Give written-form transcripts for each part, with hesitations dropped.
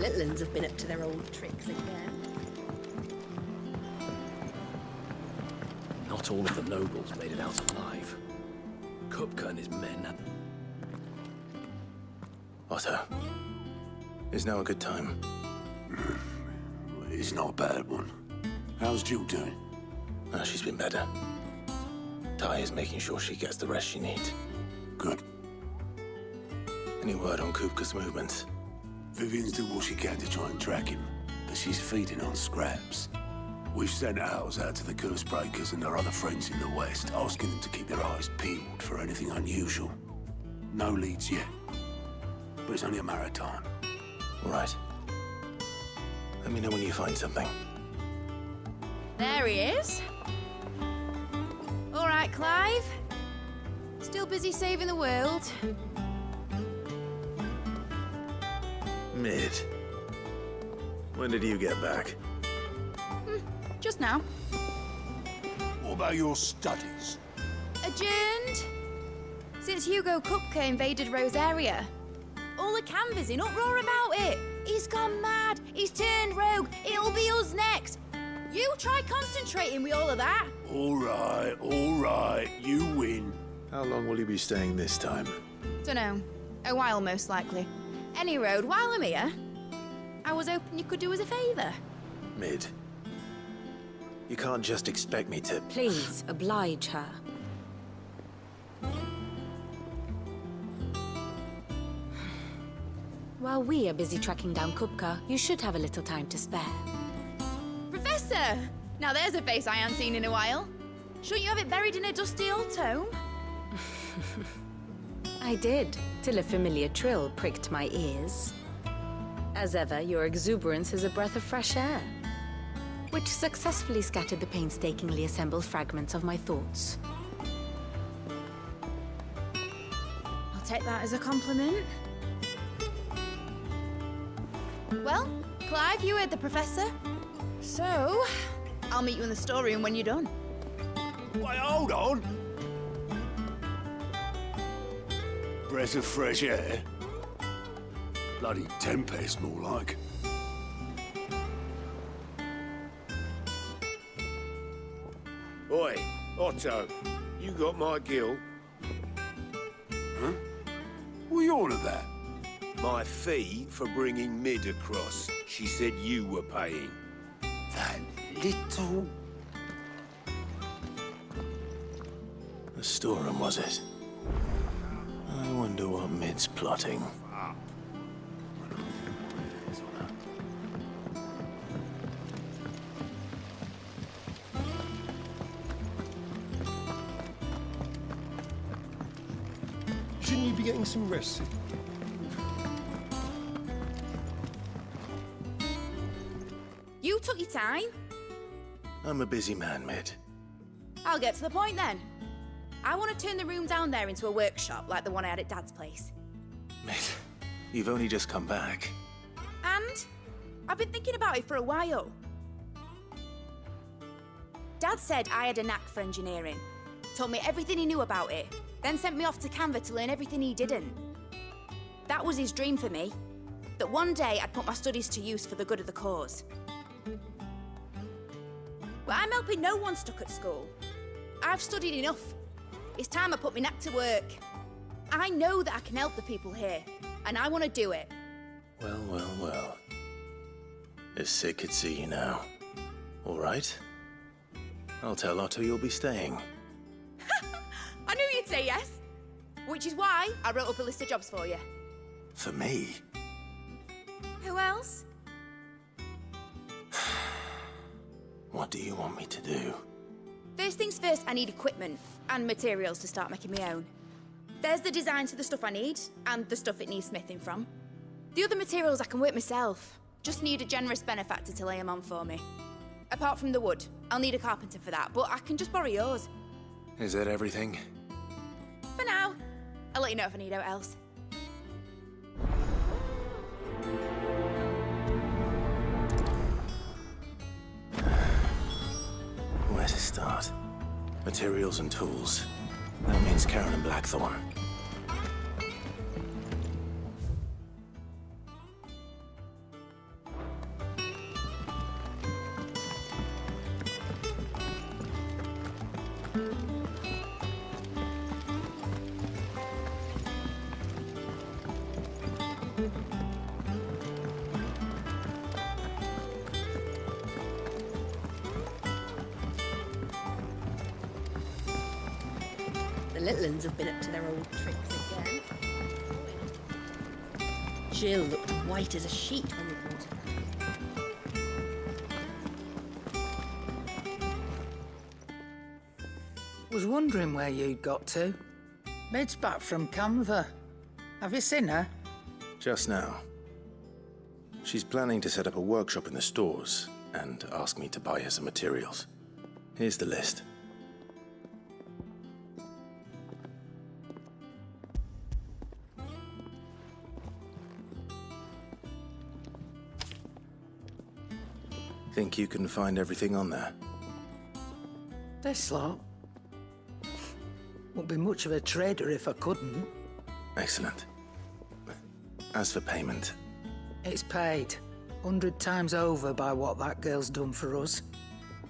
little uns have been up to their old tricks again. Not all of the nobles made it out alive. Kupka and his men had... Otto, is now a good time? It's not a bad one. How's Jill doing? She's been better. Ty is making sure she gets the rest she needs. Good. Any word on Kupka's movements? Vivian's doing what she can to try and track him, but she's feeding on scraps. We've sent ours out to the Cursebreakers and their other friends in the West, asking them to keep their eyes peeled for anything unusual. No leads yet, but it's only a matter of time. All right. Let me know when you find something. There he is. All right, Clive. Still busy saving the world. Mid. When did you get back? Just now. What about your studies? Adjourned. Since Hugo Kupka invaded Rosaria. All the canvas in uproar about it. He's gone mad. He's turned rogue. It'll be us next. You try concentrating with all of that. All right, you win. How long will you be staying this time? Dunno. A while, most likely. Any road, while I'm here, I was hoping you could do us a favour. Mid. You can't just expect me to... Please, oblige her. While we are busy tracking down Kupka, you should have a little time to spare. Professor! Now there's a face I haven't seen in a while. Shouldn't you have it buried in a dusty old tome? I did, till a familiar trill pricked my ears. As ever, your exuberance is a breath of fresh air, which successfully scattered the painstakingly assembled fragments of my thoughts. I'll take that as a compliment. Well, Clive, you heard the professor. So, I'll meet you in the storeroom when you're done. Wait, hold on. Breath of fresh air. Bloody tempest, more like. Oi, Otto, you got my gill. Huh? What are you all of that? My fee for bringing Mid across. She said you were paying. That little... The storeroom, was it? I wonder what Mid's plotting. Shouldn't you be getting some rest? You took your time. I'm a busy man, Mid. I'll get to the point then. I want to turn the room down there into a workshop like the one I had at Dad's place. Mid, you've only just come back. And I've been thinking about it for a while. Dad said I had a knack for engineering, told me everything he knew about it, then sent me off to Canva to learn everything he didn't. That was his dream for me, that one day I'd put my studies to use for the good of the cause. But I'm helping no one stuck at school. I've studied enough. It's time I put my knack to work. I know that I can help the people here, and I want to do it. Well, well, well. If Sid could see you now. All right. I'll tell Otto you'll be staying. I knew you'd say yes. Which is why I wrote up a list of jobs for you. For me? Who else? What do you want me to do? First things first, I need equipment and materials to start making my own. There's the designs for the stuff I need and the stuff it needs smithing from. The other materials I can work myself. Just need a generous benefactor to lay them on for me. Apart from the wood, I'll need a carpenter for that, but I can just borrow yours. Is that everything? For now. I'll let you know if I need out else. Where to start? Materials and tools. That means Karen and Blackthorn. little uns have been up to their old tricks again. Jill looked white as a sheet when we brought her back. Was wondering where you'd got to. Mid's back from Canva. Have you seen her? Just now. She's planning to set up a workshop in the stores and ask me to buy her some materials. Here's the list. Think you can find everything on there? This lot? Wouldn't be much of a trader if I couldn't. Excellent. As for payment, It's paid 100 times over by what that girl's done for us.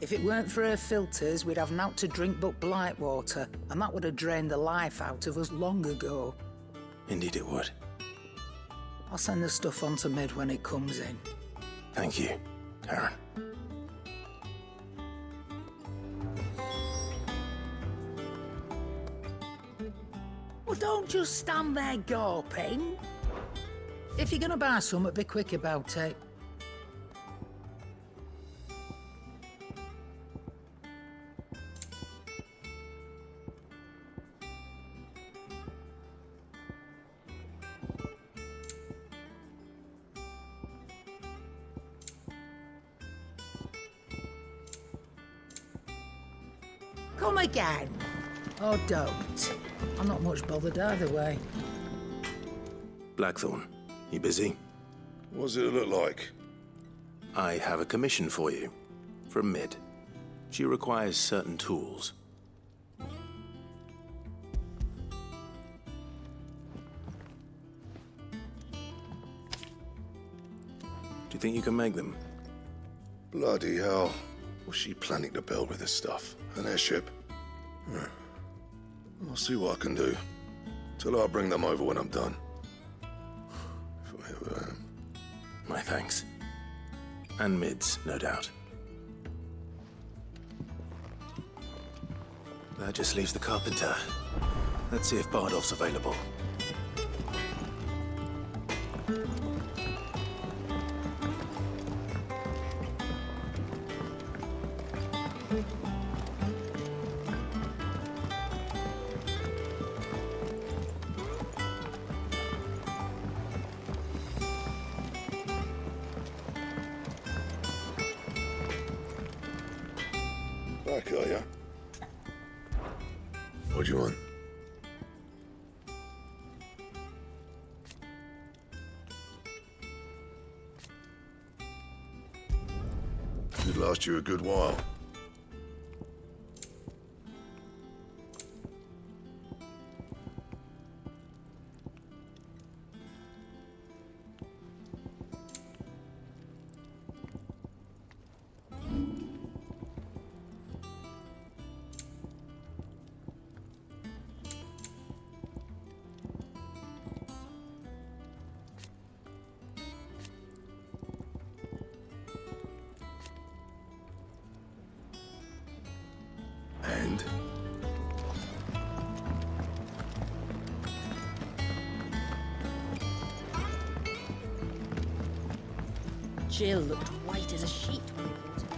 If it weren't for her filters, we'd have naught to drink but blight water, and that would have drained the life out of us long ago. indeed it would. I'll send the stuff on to Mid when it comes in. Thank you, Karen. Well, don't just stand there gawping. If you're gonna buy something, be quick about it. Come again. Or don't. I'm not much bothered either way. Blackthorn, you busy? What does it look like? I have a commission for you. From Mid. She requires certain tools. Do you think you can make them? Bloody hell. What's she planning to build with this stuff? An airship? I'll see what I can do. Till I bring them over when I'm done. If I ever am. My thanks. And Mid's, no doubt. That just leaves the carpenter. Let's see if Bardolph's available. Back, are ya? What do you want? Should last you a good while. And? Jill looked white as a sheet when we brought her.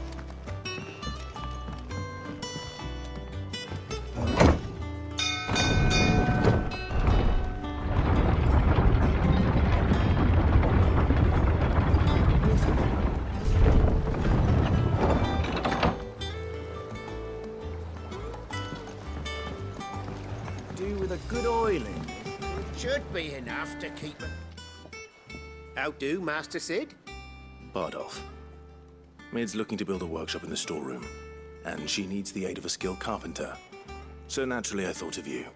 Do with a good oiling. Should be enough to keep it. How do, Master Sid? Bardolph. Mid's looking to build a workshop in the storeroom, and she needs the aid of a skilled carpenter. So naturally I thought of you.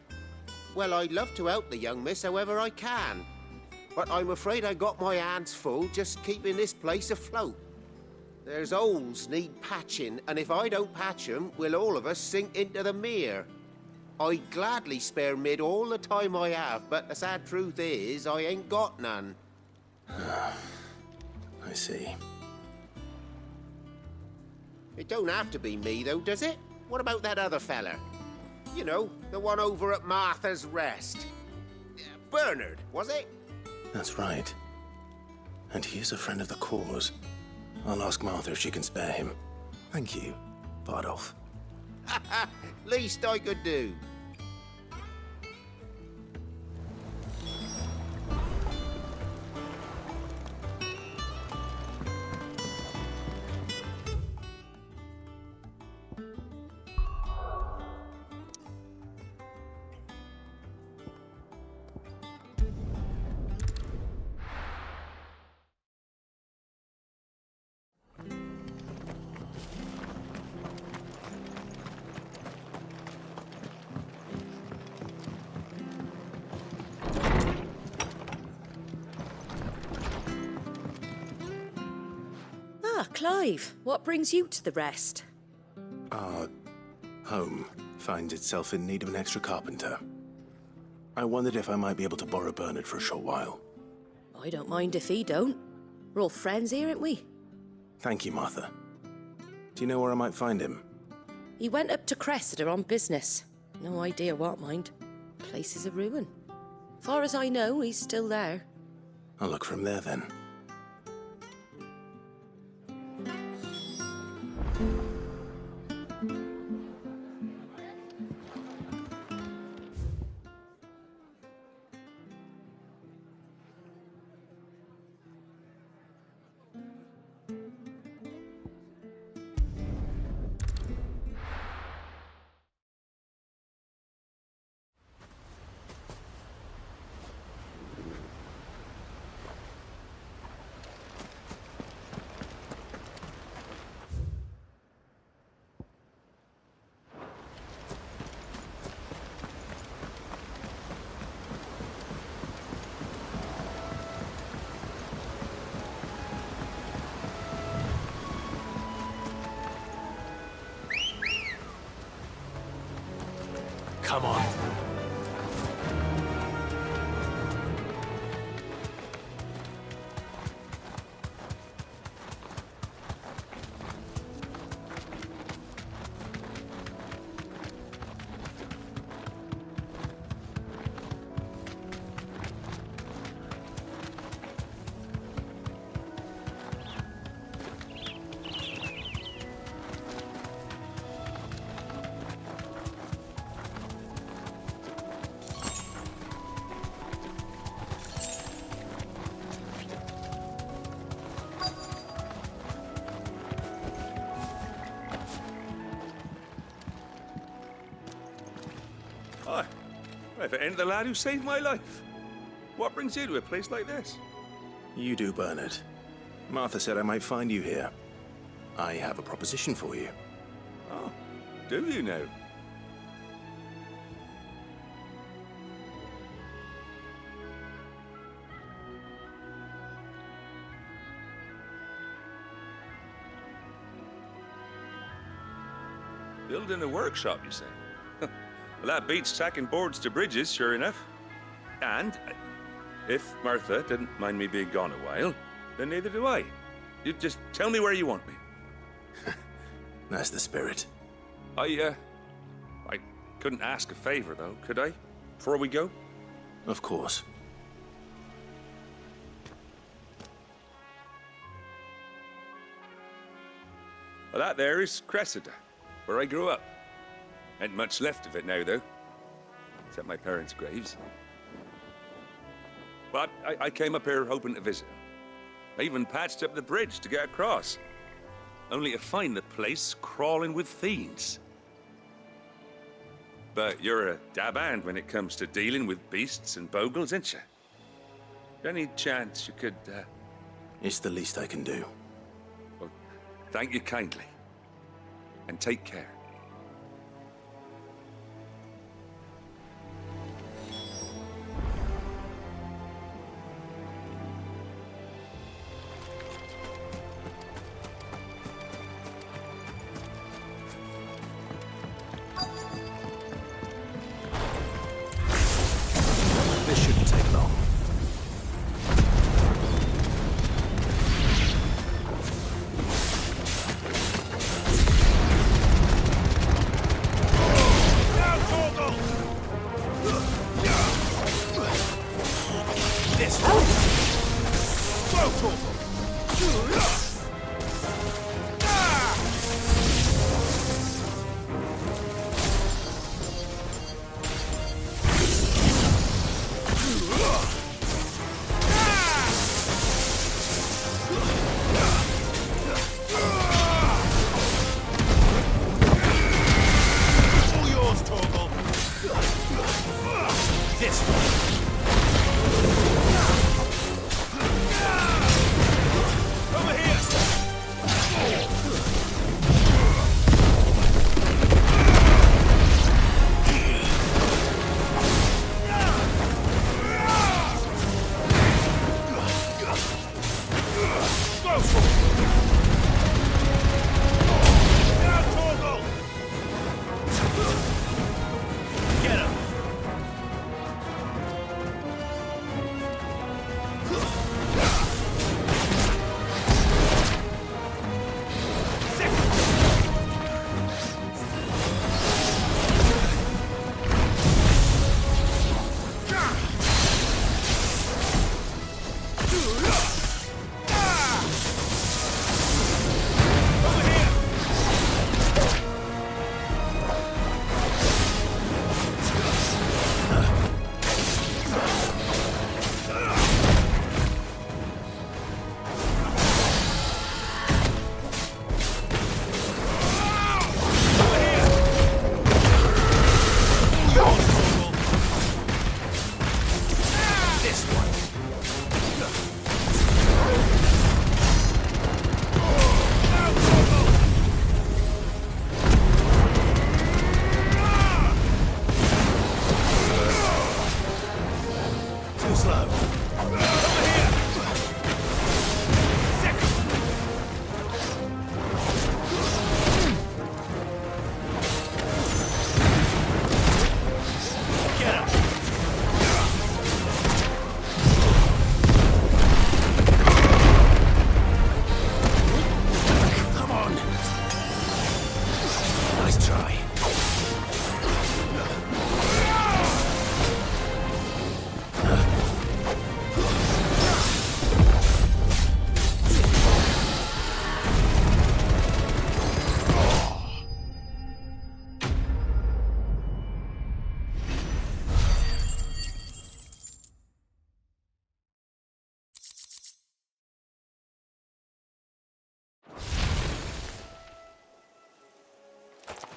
Well, I'd love to help the young miss however I can. But I'm afraid I got my hands full just keeping this place afloat. There's holes need patching, and if I don't patch them, we'll all of us sink into the mere. I'd gladly spare Mid all the time I have, but the sad truth is, I ain't got none. I see. It don't have to be me, though, does it? What about that other fella? You know, the one over at Martha's Rest. Bernard, was it? That's right. And he is a friend of the cause. I'll ask Martha if she can spare him. Thank you, Bardolph. Least I could do. Ah, Clive, what brings you to the rest? Our home finds itself in need of an extra carpenter. I wondered if I might be able to borrow Bernard for a short while. I don't mind if he don't. We're all friends here, aren't we? Thank you, Martha. Do you know where I might find him? He went up to Cressida on business. No idea what, mind. Place is a ruin. Far as I know, he's still there. I'll look from there then. Come on. Hi. If it ain't the lad who saved my life. What brings you to a place like this? You do, Bernard. Martha said I might find you here. I have a proposition for you. Oh, do you now? Building a workshop, you say? Well, that beats tacking boards to bridges, sure enough. And if Martha didn't mind me being gone a while, then neither do I. You just tell me where you want me. That's the spirit. I couldn't ask a favor, though, could I? Before we go? Of course. Well, that there is Cressida, where I grew up. Ain't much left of it now, though. Except my parents' graves. But I came up here hoping to visit them. I even patched up the bridge to get across. Only to find the place crawling with fiends. But you're a dab hand when it comes to dealing with beasts and bogles, ain't you? Any chance you could, It's the least I can do. Well, thank you kindly. And take care. This shouldn't take long. This one. Go, Torval. All yours, Torval. This one. Over here! Go for it! Down, Torgal! Get him! Too slow. Over here! Second! Get him! Come on! Nice try.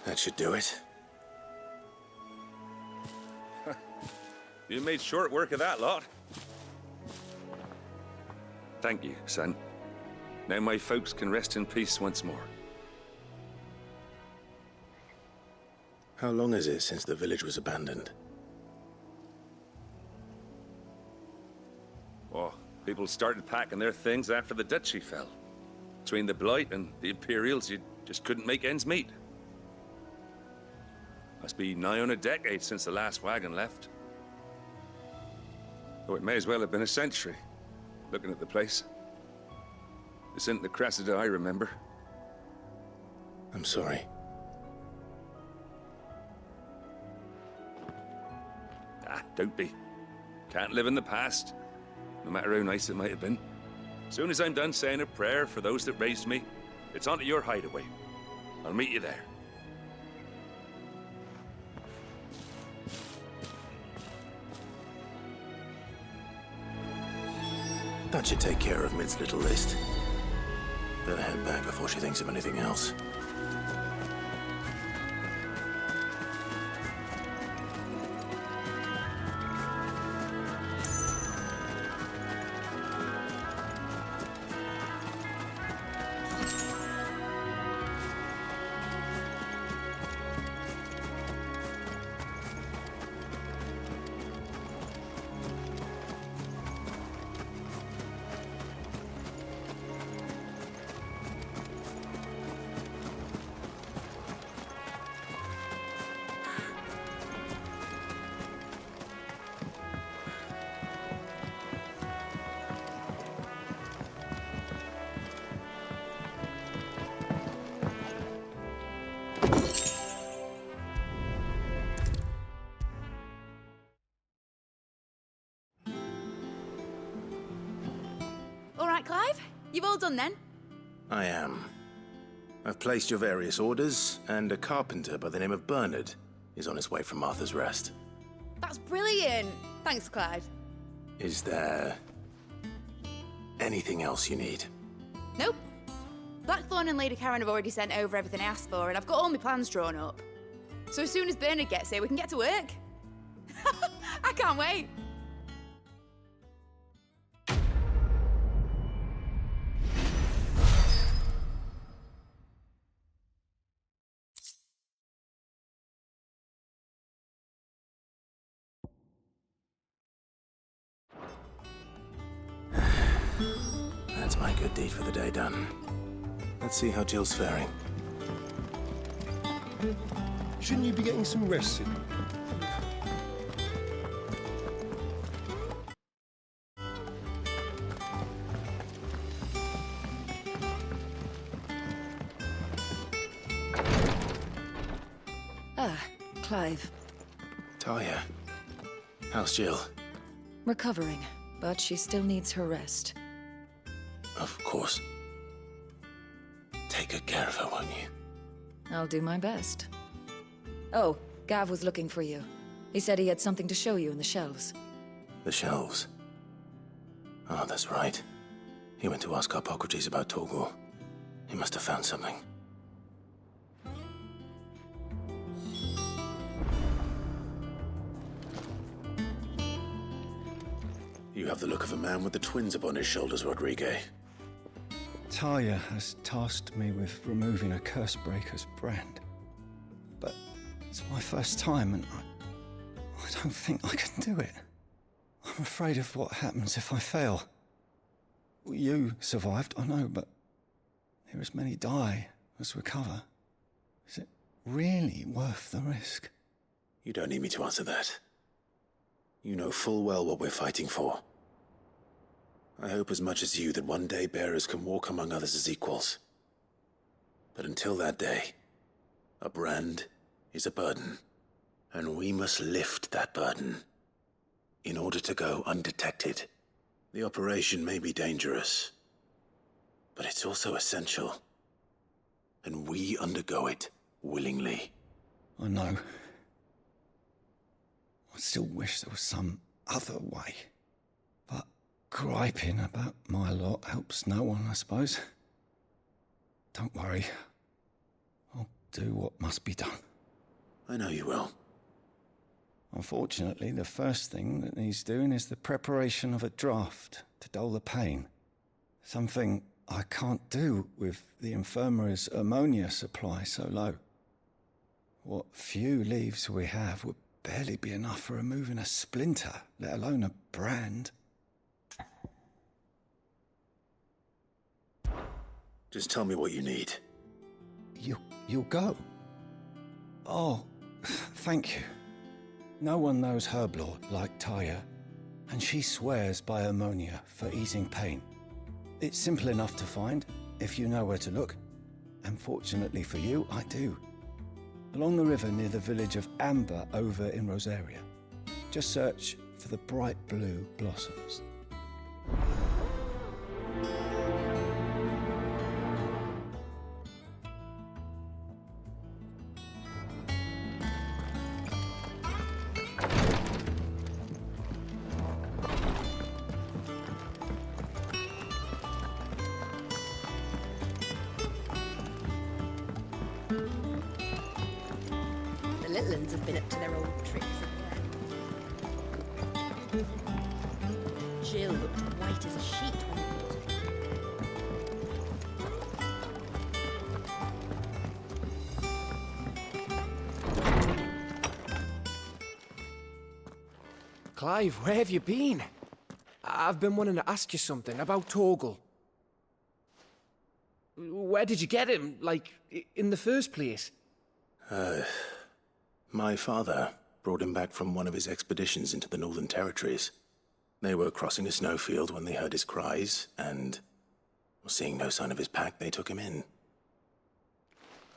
That should do it. You made short work of that lot. Thank you, son. Now my folks can rest in peace once more. How long is it since the village was abandoned? Oh, people started packing their things after the duchy fell. Between the Blight and the Imperials, you just couldn't make ends meet. Must be nigh on a decade since the last wagon left. Oh, it may as well have been a century, looking at the place. This isn't the Cressida I remember. I'm sorry. Ah, don't be. Can't live in the past, no matter how nice it might have been. Soon as I'm done saying a prayer for those that raised me, it's onto your hideaway. I'll meet you there. That should take care of Mid's little list. Better head back before she thinks of anything else. right, Clive. You've all done then? I am. I've placed your various orders, and a carpenter by the name of Bernard is on his way from Martha's Rest. That's brilliant. Thanks, Clive. Is there anything else you need? Nope. Blackthorn and Lady Karen have already sent over everything I asked for, and I've got all my plans drawn up. So as soon as Bernard gets here, we can get to work. I can't wait. That's my good deed for the day done. Let's see how Jill's faring. Shouldn't you be getting some rest soon? Ah, Clive. Talia, how's Jill? Recovering, but she still needs her rest. Of course. Take good care of her, won't you? I'll do my best. Oh, Gav was looking for you. He said he had something to show you in the shelves. The shelves? Oh, that's right. He went to ask Harpocrates about Torgal. He must have found something. You have the look of a man with the twins upon his shoulders, Rodrigue. Talia has tasked me with removing a Cursebreaker's brand. But it's my first time, and I don't think I can do it. I'm afraid of what happens if I fail. You survived, I know, but there as many die as recover. Is it really worth the risk? You don't need me to answer that. You know full well what we're fighting for. I hope as much as you that one day bearers can walk among others as equals. But until that day, a brand is a burden, and we must lift that burden in order to go undetected. The operation may be dangerous, but it's also essential, and we undergo it willingly. I know. I still wish there was some other way. But griping about my lot helps no one, I suppose. Don't worry. I'll do what must be done. I know you will. Unfortunately, the first thing that needs doing is the preparation of a draft to dull the pain. Something I can't do with the infirmary's ammonia supply so low. What few leaves we have would barely be enough for removing a splinter, let alone a brand. Just tell me what you need. You'll go? Oh, thank you. No one knows Herblord like Talia, and she swears by ammonia for easing pain. It's simple enough to find, if you know where to look. And fortunately for you, I do. Along the river near the village of Amber over in Rosaria. Just search for the bright blue blossoms. The little ones have been up to their old tricks again. Jill looked white as a sheet when he Clive, where have you been? I've been wanting to ask you something about Torgal. Where did you get him, like, in the first place? My father brought him back from one of his expeditions into the Northern Territories. They were crossing a snowfield when they heard his cries, and seeing no sign of his pack, they took him in.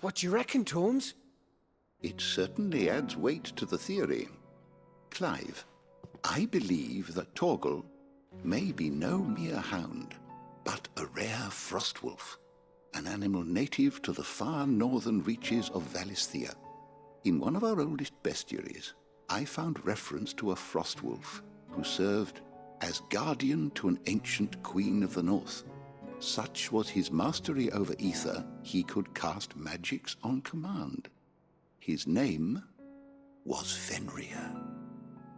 What do you reckon, Torms? It certainly adds weight to the theory. Clive, I believe that Torgal may be no mere hound, but a rare frostwolf, an animal native to the far northern reaches of Valisthea. In one of our oldest bestiaries, I found reference to a frostwolf who served as guardian to an ancient queen of the north. Such was his mastery over ether, he could cast magics on command. His name was Fenrir.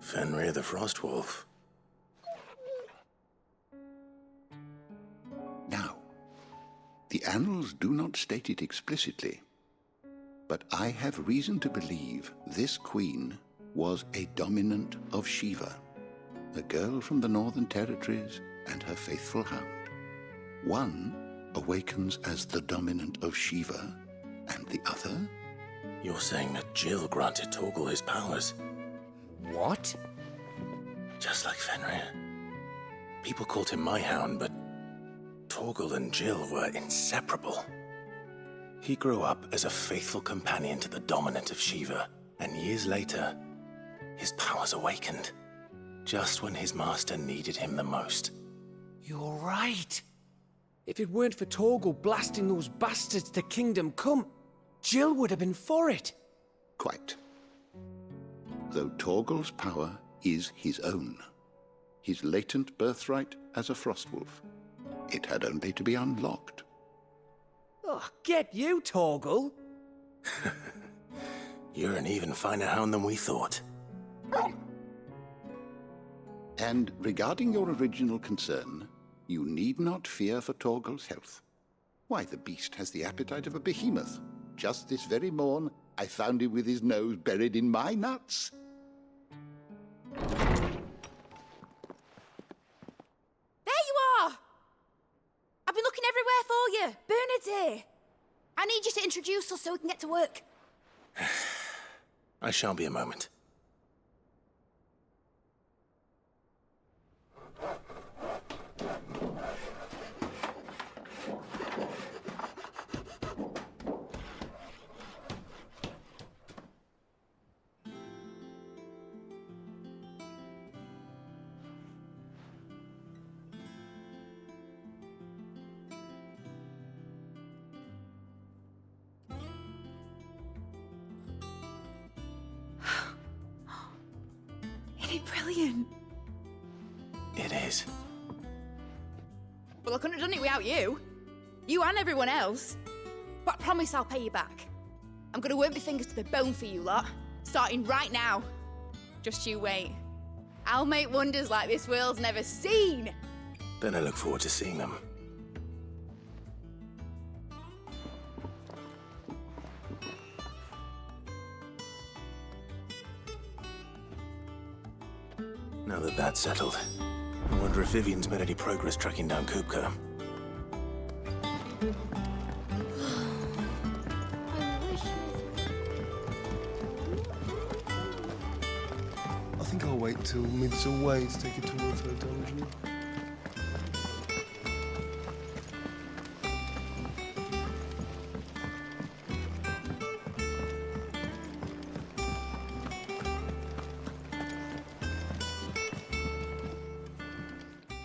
Fenrir the Frostwolf. Now, the annals do not state it explicitly, but I have reason to believe this queen was a dominant of Shiva, a girl from the Northern Territories and her faithful hound. One awakens as the dominant of Shiva, and the other? You're saying that Jill granted Torgal his powers? What? Just like Fenrir. People called him my hound, but Torgal and Jill were inseparable. He grew up as a faithful companion to the dominant of Shiva, and years later, his powers awakened, just when his master needed him the most. You're right. If it weren't for Torgal blasting those bastards to Kingdom Come, Jill would have been for it. Quite. Though Torgal's power is his own, his latent birthright as a Frostwolf. It had only to be unlocked. Oh, get you, Torgal! You're an even finer hound than we thought. And regarding your original concern, you need not fear for Torgal's health. Why, the beast has the appetite of a behemoth. Just this very morn, I found him with his nose buried in my nuts. There you are! I've been looking everywhere for you. Bernard's here. I need you to introduce us so we can get to work. I shall be a moment. Isn't it brilliant? It is. Well, I couldn't have done it without you. You and everyone else. But I promise I'll pay you back. I'm gonna work my fingers to the bone for you lot, starting right now. Just you wait. I'll make wonders like this world's never seen. Then I look forward to seeing them. Now that that's settled, I wonder if Vivian's made any progress tracking down Kupka. I think I'll wait till Mid's away to take a tour of her dungeon.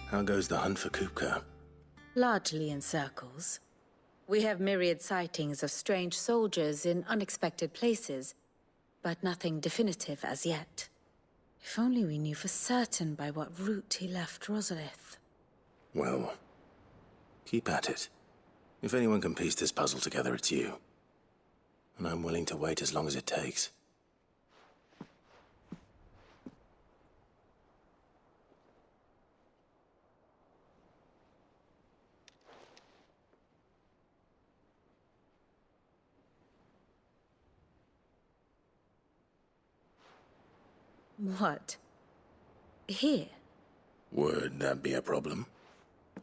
How goes the hunt for Kupka? Largely in circles. We have myriad sightings of strange soldiers in unexpected places, but nothing definitive as yet. If only we knew for certain by what route he left Rosalith. Well, keep at it. If anyone can piece this puzzle together, it's you. And I'm willing to wait as long as it takes. What? Here? Would that be a problem?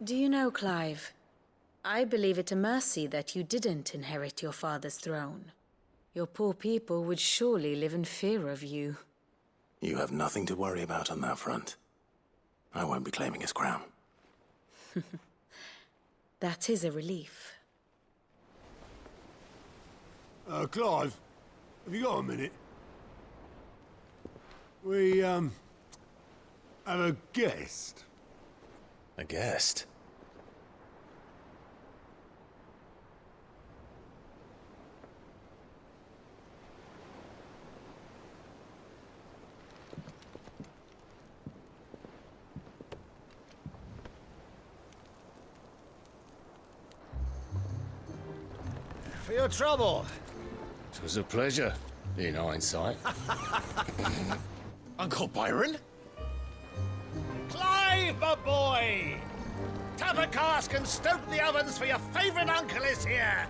Do you know, Clive? I believe it a mercy that you didn't inherit your father's throne. Your poor people would surely live in fear of you. You have nothing to worry about on that front. I won't be claiming his crown. That is a relief. Clive, have you got a minute? We, have a guest. A guest? for your trouble. It was a pleasure, in hindsight. Uncle Byron? Clive, my boy! Tap a cask and stoke the ovens, for your favourite uncle is here!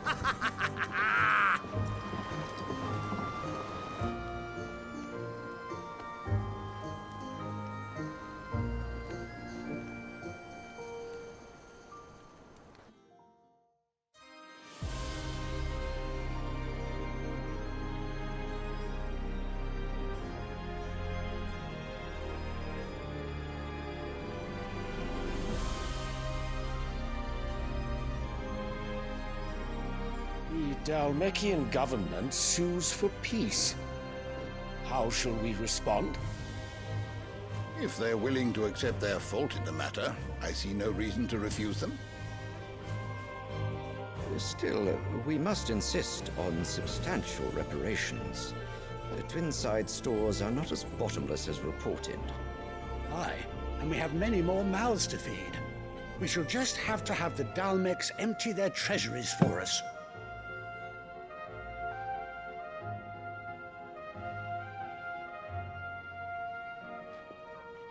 The Dalmekian government sues for peace. How shall we respond? If they're willing to accept their fault in the matter, I see no reason to refuse them. Still, we must insist on substantial reparations. The Twinside stores are not as bottomless as reported. Aye, and we have many more mouths to feed. We shall just have to have the Dalmecs empty their treasuries for us.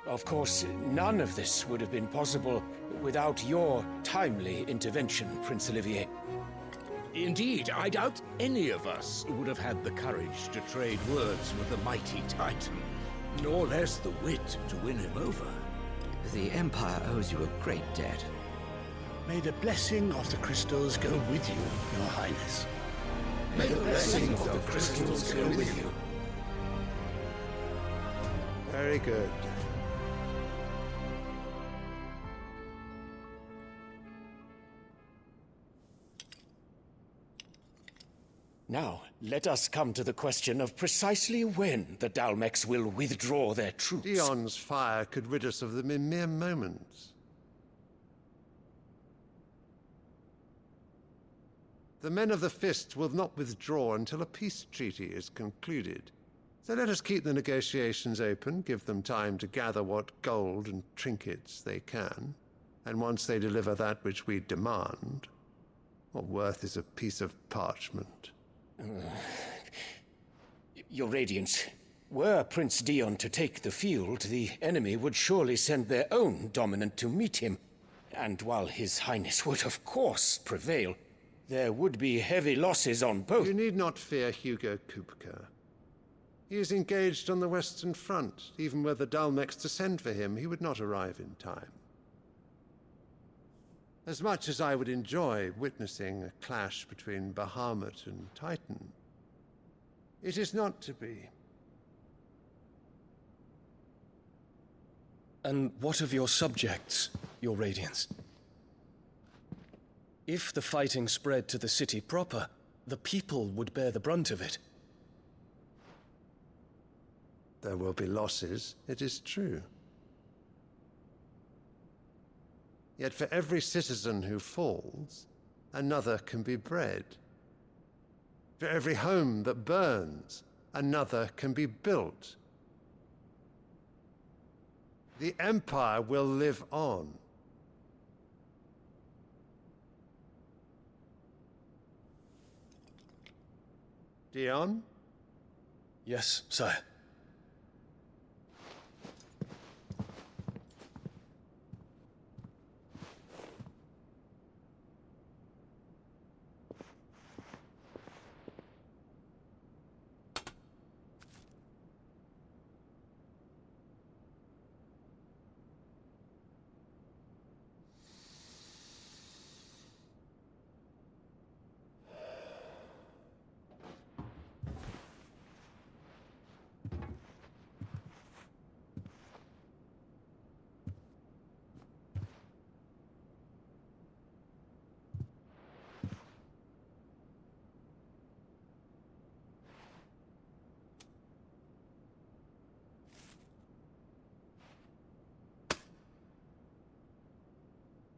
Of course, none of this would have been possible without your timely intervention, Prince Olivier. Indeed, I doubt any of us would have had the courage to trade words with the mighty Titan, nor less the wit to win him over. The Empire owes you a great debt. May the blessing of the crystals go with you, Your Highness. May the blessing of the crystals go with you. Very good. Now, let us come to the question of precisely when the Dalmecs will withdraw their troops. Dion's fire could rid us of them in mere moments. The men of the Fist will not withdraw until a peace treaty is concluded. So let us keep the negotiations open, give them time to gather what gold and trinkets they can, and once they deliver that which we demand, what worth is a piece of parchment? Your Radiance, were Prince Dion to take the field, the enemy would surely send their own dominant to meet him. And while His Highness would of course prevail, there would be heavy losses on both. You need not fear Hugo Kupka. He is engaged on the Western Front. Even were the Dalmecs to send for him, he would not arrive in time. As much as I would enjoy witnessing a clash between Bahamut and Titan, it is not to be. And what of your subjects, Your Radiance? If the fighting spread to the city proper, the people would bear the brunt of it. There will be losses, it is true. Yet for every citizen who falls, another can be bred. For every home that burns, another can be built. The Empire will live on. Dion? Yes, sire.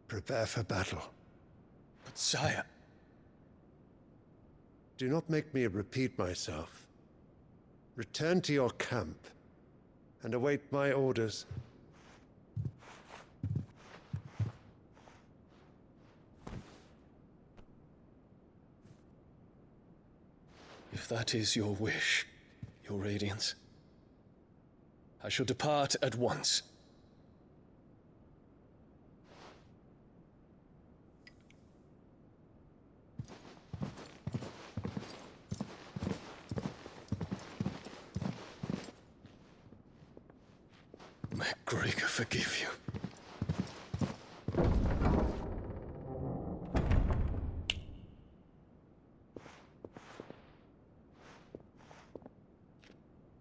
Prepare for battle. But sire... Do not make me repeat myself. Return to your camp and await my orders. that is your wish, Your Radiance, I shall depart at once. May Gregor forgive you.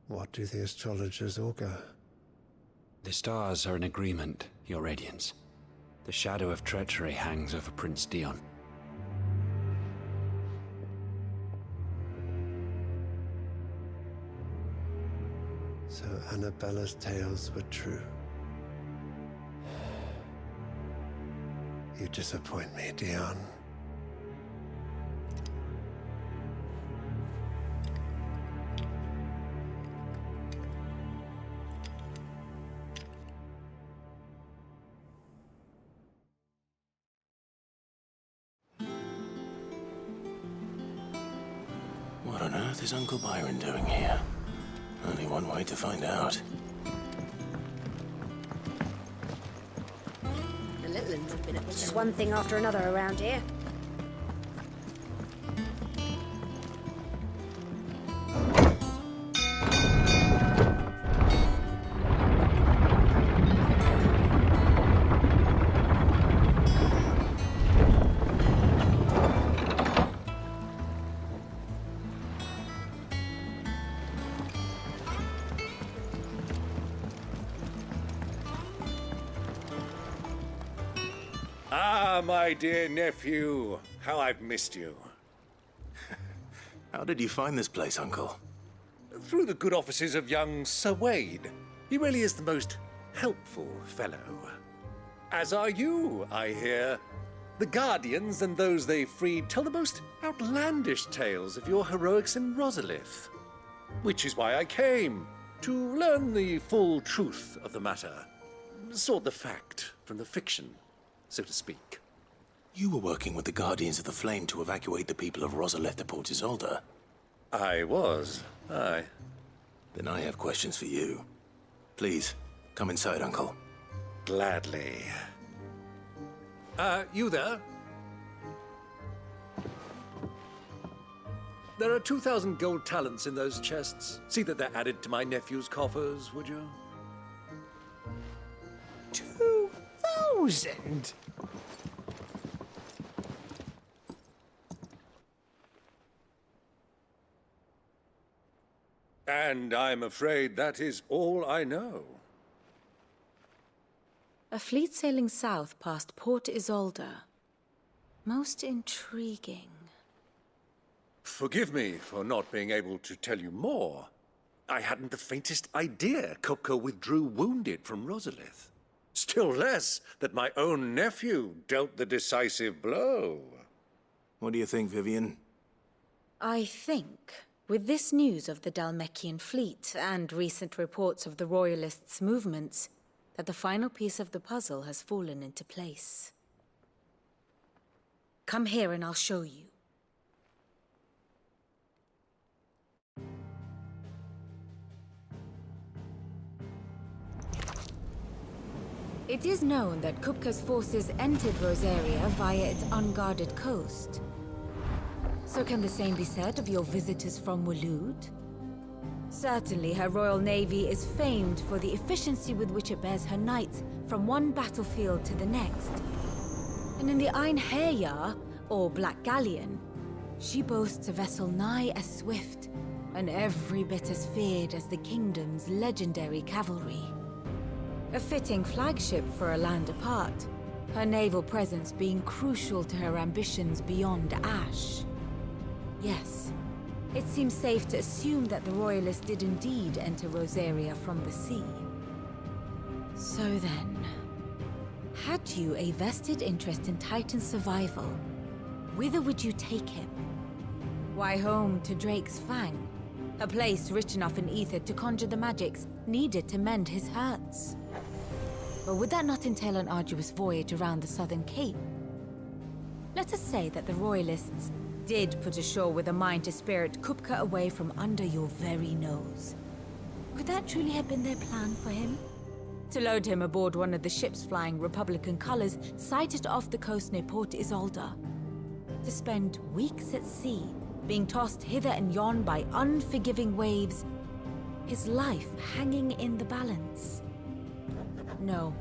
What do the astrologers augur? The stars are in agreement, Your Radiance. The shadow of treachery hangs over Prince Dion. So Annabella's tales were true. You disappoint me, Dion. What on earth is Uncle Byron doing here? Only one way to find out. The Littlands have been up to just one thing after another around here. Ah, my dear nephew, how I've missed you. How did you find this place, Uncle? Through the good offices of young Sir Wade. He really is the most helpful fellow. As are you, I hear. The Guardians and those they freed tell the most outlandish tales of your heroics in Rosalith. Which is why I came, to learn the full truth of the matter. Sort the fact from the fiction, so to speak. You were working with the Guardians of the Flame to evacuate the people of Rosalith to Port Isolde. I was, aye. Then I have questions for you. Please, come inside, Uncle. Gladly. You there? There are 2,000 gold talents in those chests. See that they're added to my nephew's coffers, would you? 2,000? And I'm afraid that is all I know. A fleet sailing south past Port Isolde. Most intriguing. Forgive me for not being able to tell you more. I hadn't the faintest idea Kupka withdrew wounded from Rosalith. Still less that my own nephew dealt the decisive blow. What do you think, Vivian? I think, with this news of the Dhalmekian fleet and recent reports of the Royalists' movements, that the final piece of the puzzle has fallen into place. Come here and I'll show you. It is known that Kupka's forces entered Rosaria via its unguarded coast. So can the same be said of your visitors from Waloed? Certainly, her Royal Navy is famed for the efficiency with which it bears her knights from one battlefield to the next. And in the Einherjar, or Black Galleon, she boasts a vessel nigh as swift and every bit as feared as the kingdom's legendary cavalry. A fitting flagship for a land apart, her naval presence being crucial to her ambitions beyond Ash. Yes, it seems safe to assume that the Royalists did indeed enter Rosaria from the sea. So then, had you a vested interest in Titan's survival, whither would you take him? Why, home to Drake's Fang, a place rich enough in ether to conjure the magics needed to mend his hurts. But would that not entail an arduous voyage around the southern cape? Let us say that the Royalists did put ashore with a mind to spirit Kupka away from under your very nose. Could that truly have been their plan for him? To load him aboard one of the ships flying Republican colors sighted off the coast near Port Isolde. To spend weeks at sea, being tossed hither and yon by unforgiving waves, his life hanging in the balance. No.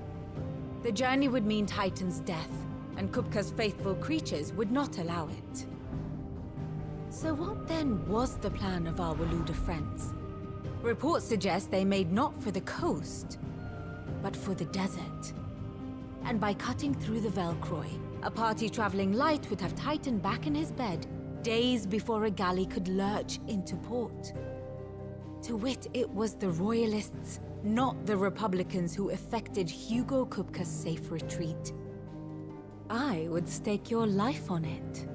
The journey would mean Titan's death, and Kupka's faithful creatures would not allow it. So what then was the plan of our Waluda friends? Reports suggest they made not for the coast, but for the desert. And by cutting through the Velcroy, a party traveling light would have Titan back in his bed days before a galley could lurch into port. To wit, it was the Royalists, not the Republicans, who effected Hugo Kupka's safe retreat. I would stake your life on it.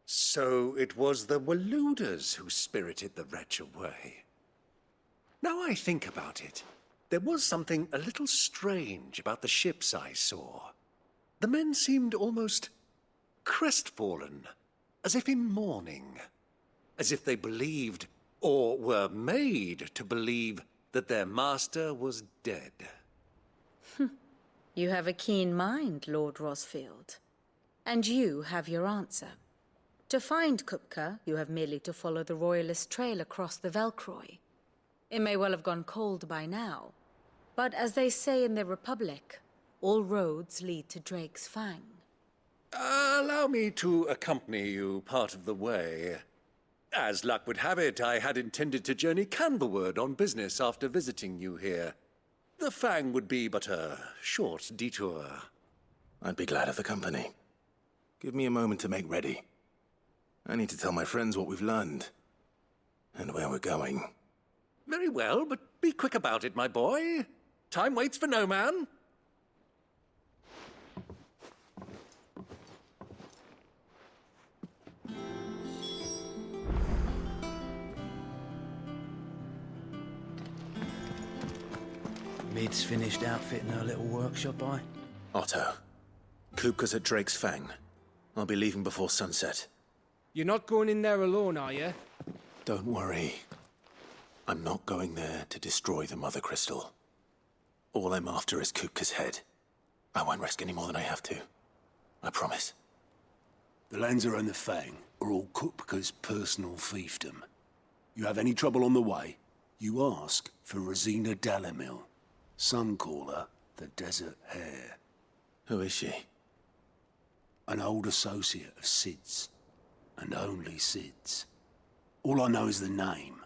So it was the Waludas who spirited the wretch away. Now I think about it, there was something a little strange about the ships I saw. The men seemed almost crestfallen, as if in mourning, as if they believed, or were made to believe, that their master was dead. You have a keen mind, Lord Rosfield. And you have your answer. To find Kupka, you have merely to follow the Royalist trail across the Velcroy. It may well have gone cold by now, but as they say in the Republic, all roads lead to Drake's Fang. Allow me to accompany you part of the way. As luck would have it, I had intended to journey Canberward on business after visiting you here. The Fang would be but a short detour. I'd be glad of the company. Give me a moment to make ready. I need to tell my friends what we've learned, and where we're going. Very well, but be quick about it, my boy. Time waits for no man. Mid's finished outfitting her little workshop, Otto, Kupka's at Drake's Fang. I'll be leaving before sunset. You're not going in there alone, are you? Don't worry. I'm not going there to destroy the Mother Crystal. All I'm after is Kupka's head. I won't risk any more than I have to. I promise. The Lanza and the Fang are all Kupka's personal fiefdom. You have any trouble on the way, you ask for Rosina Dalamil. Some call her the Desert Hare. Who is she? An old associate of Sid's, and only Sid's. All I know is the name,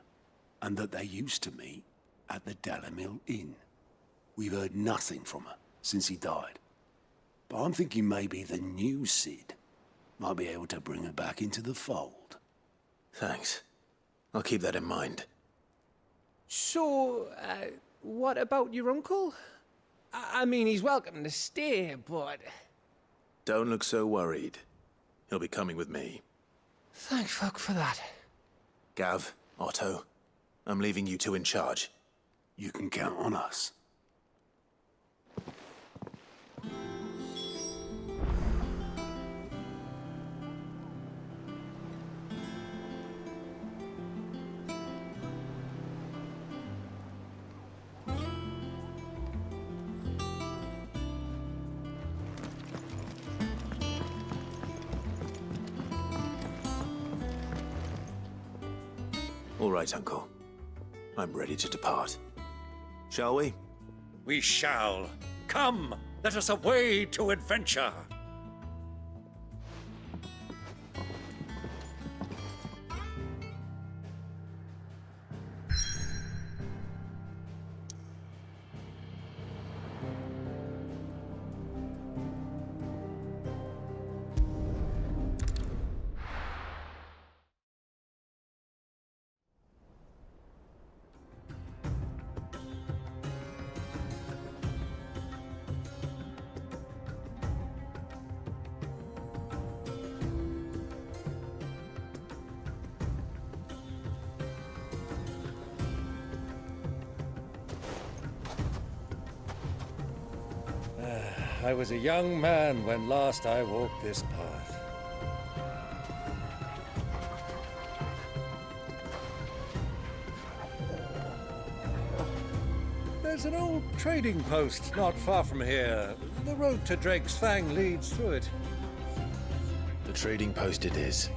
and that they used to meet at the Dalamil Inn. We've heard nothing from her since he died. But I'm thinking maybe the new Sid might be able to bring her back into the fold. Thanks. I'll keep that in mind. So, what about your uncle? I mean, he's welcome to stay, but... Don't look so worried. He'll be coming with me. Thank fuck for that. Gav, Otto, I'm leaving you two in charge. You can count on us. All right, Uncle. I'm ready to depart. Shall we? We shall. Come, let us away to adventure. I was a young man when last I walked this path. There's an old trading post not far from here. The road to Drake's Fang leads through it. The trading post it is.